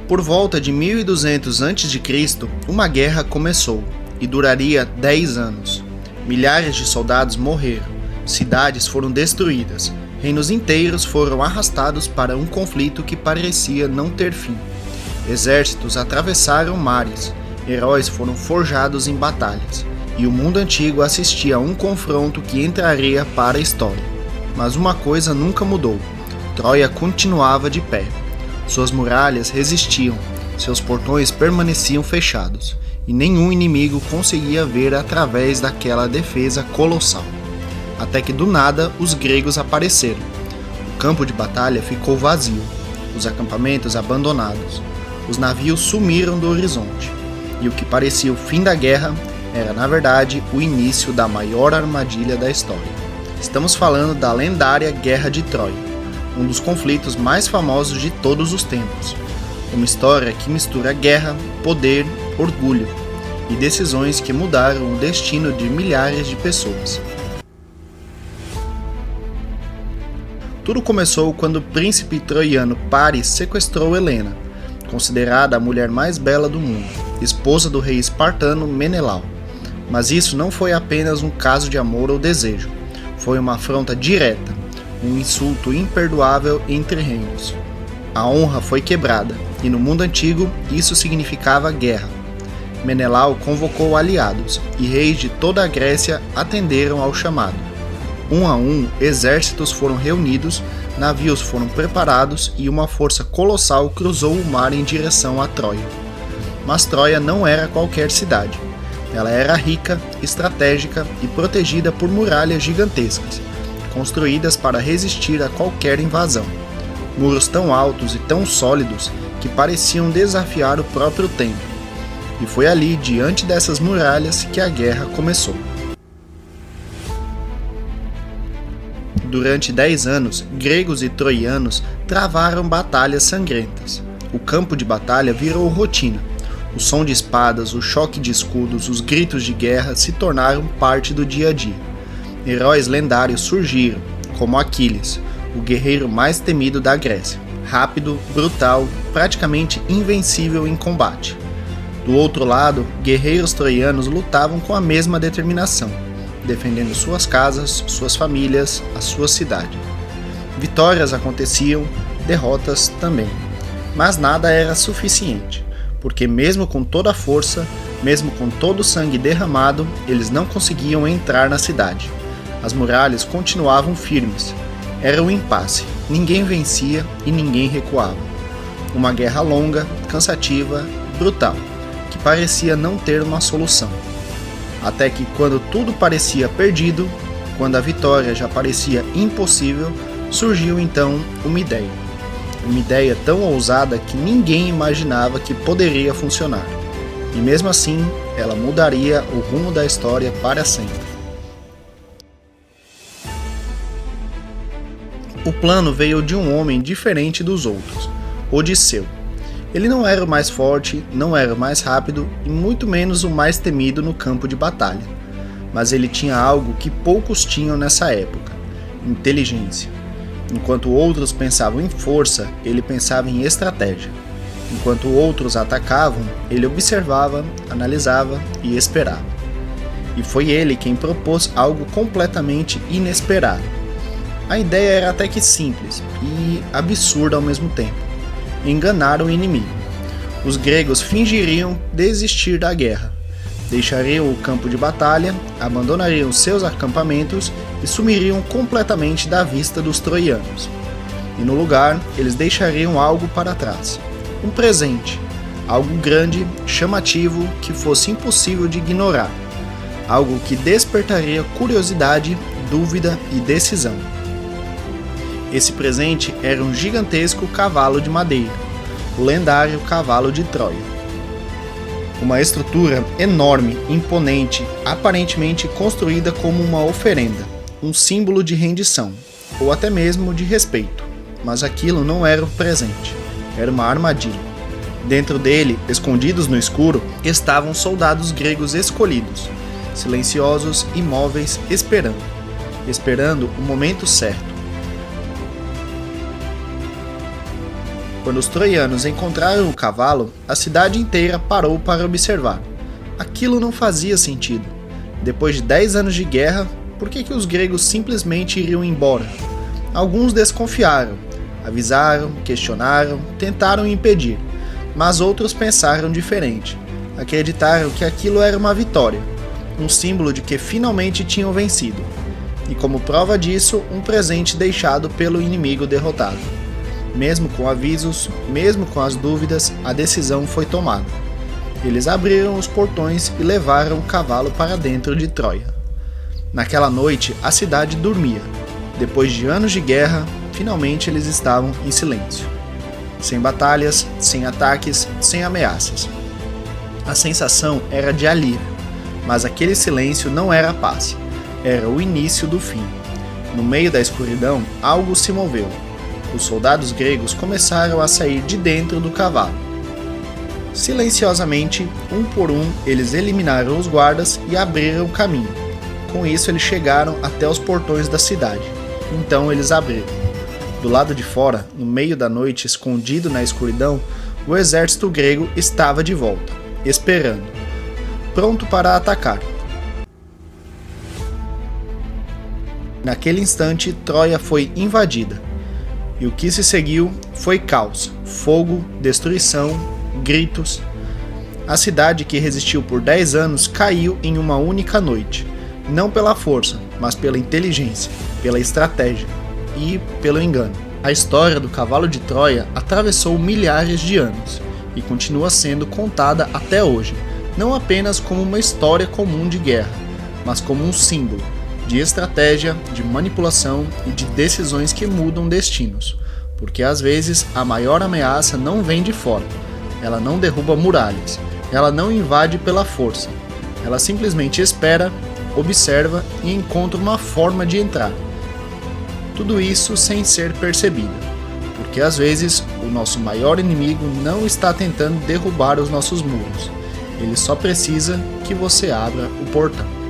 Por volta de 1200 a.C., uma guerra começou e duraria 10 anos. Milhares de soldados morreram, cidades foram destruídas, reinos inteiros foram arrastados para um conflito que parecia não ter fim. Exércitos atravessaram mares, heróis foram forjados em batalhas, e o mundo antigo assistia a um confronto que entraria para a história. Mas uma coisa nunca mudou: Troia continuava de pé. Suas muralhas resistiam, seus portões permaneciam fechados, e nenhum inimigo conseguia ver através daquela defesa colossal. Até que do nada os gregos apareceram. O campo de batalha ficou vazio, os acampamentos abandonados, os navios sumiram do horizonte, e o que parecia o fim da guerra era, na verdade, o início da maior armadilha da história. Estamos falando da lendária Guerra de Troia, um dos conflitos mais famosos de todos os tempos. Uma história que mistura guerra, poder, orgulho e decisões que mudaram o destino de milhares de pessoas. Tudo começou quando o príncipe troiano Paris sequestrou Helena, considerada a mulher mais bela do mundo, esposa do rei espartano Menelau. Mas isso não foi apenas um caso de amor ou desejo, foi uma afronta direta, um insulto imperdoável entre reinos. A honra foi quebrada, e no mundo antigo isso significava guerra. Menelau convocou aliados, e reis de toda a Grécia atenderam ao chamado. Um a um, exércitos foram reunidos, navios foram preparados e uma força colossal cruzou o mar em direção a Troia. Mas Troia não era qualquer cidade. Ela era rica, estratégica e protegida por muralhas gigantescas, construídas para resistir a qualquer invasão. Muros tão altos e tão sólidos que pareciam desafiar o próprio tempo. E foi ali, diante dessas muralhas, que a guerra começou. Durante 10 anos, gregos e troianos travaram batalhas sangrentas. O campo de batalha virou rotina. O som de espadas, o choque de escudos, os gritos de guerra se tornaram parte do dia a dia. Heróis lendários surgiram, como Aquiles, o guerreiro mais temido da Grécia, rápido, brutal, praticamente invencível em combate. Do outro lado, guerreiros troianos lutavam com a mesma determinação, defendendo suas casas, suas famílias, a sua cidade. Vitórias aconteciam, derrotas também. Mas nada era suficiente, porque mesmo com toda a força, mesmo com todo o sangue derramado, eles não conseguiam entrar na cidade. As muralhas continuavam firmes. Era um impasse. Ninguém vencia e ninguém recuava. Uma guerra longa, cansativa, brutal, que parecia não ter uma solução. Até que, quando tudo parecia perdido, quando a vitória já parecia impossível, surgiu então uma ideia. Uma ideia tão ousada que ninguém imaginava que poderia funcionar. E mesmo assim, ela mudaria o rumo da história para sempre. O plano veio de um homem diferente dos outros, Odisseu. Ele não era o mais forte, não era o mais rápido e muito menos o mais temido no campo de batalha. Mas ele tinha algo que poucos tinham nessa época: inteligência. Enquanto outros pensavam em força, ele pensava em estratégia. Enquanto outros atacavam, ele observava, analisava e esperava. E foi ele quem propôs algo completamente inesperado. A ideia era até que simples e absurda ao mesmo tempo: enganar o inimigo. Os gregos fingiriam desistir da guerra, deixariam o campo de batalha, abandonariam seus acampamentos e sumiriam completamente da vista dos troianos. E no lugar, eles deixariam algo para trás: um presente, algo grande, chamativo, que fosse impossível de ignorar, algo que despertaria curiosidade, dúvida e decisão. Esse presente era um gigantesco cavalo de madeira, o lendário cavalo de Troia. Uma estrutura enorme, imponente, aparentemente construída como uma oferenda, um símbolo de rendição, ou até mesmo de respeito. Mas aquilo não era o presente, era uma armadilha. Dentro dele, escondidos no escuro, estavam soldados gregos escolhidos, silenciosos, imóveis, esperando o momento certo. Quando os troianos encontraram o cavalo, a cidade inteira parou para observar. Aquilo não fazia sentido. Depois de 10 anos de guerra, por que os gregos simplesmente iriam embora? Alguns desconfiaram, avisaram, questionaram, tentaram impedir, mas outros pensaram diferente. Acreditaram que aquilo era uma vitória, um símbolo de que finalmente tinham vencido, e como prova disso, um presente deixado pelo inimigo derrotado. Mesmo com avisos, mesmo com as dúvidas, a decisão foi tomada. Eles abriram os portões e levaram o cavalo para dentro de Troia. Naquela noite, a cidade dormia. Depois de anos de guerra, finalmente eles estavam em silêncio. Sem batalhas, sem ataques, sem ameaças. A sensação era de alívio, mas aquele silêncio não era paz, era o início do fim. No meio da escuridão, algo se moveu. Os soldados gregos começaram a sair de dentro do cavalo. Silenciosamente, um por um, eles eliminaram os guardas e abriram o caminho. Com isso, eles chegaram até os portões da cidade. Então eles abriram. Do lado de fora, no meio da noite, escondido na escuridão, o exército grego estava de volta, esperando, pronto para atacar. Naquele instante, Troia foi invadida. E o que se seguiu foi caos, fogo, destruição, gritos. A cidade que resistiu por 10 anos caiu em uma única noite, não pela força, mas pela inteligência, pela estratégia e pelo engano. A história do cavalo de Troia atravessou milhares de anos e continua sendo contada até hoje, não apenas como uma história comum de guerra, mas como um símbolo de estratégia, de manipulação e de decisões que mudam destinos, porque às vezes a maior ameaça não vem de fora, ela não derruba muralhas, ela não invade pela força, ela simplesmente espera, observa e encontra uma forma de entrar. Tudo isso sem ser percebido, porque às vezes o nosso maior inimigo não está tentando derrubar os nossos muros, ele só precisa que você abra o portão.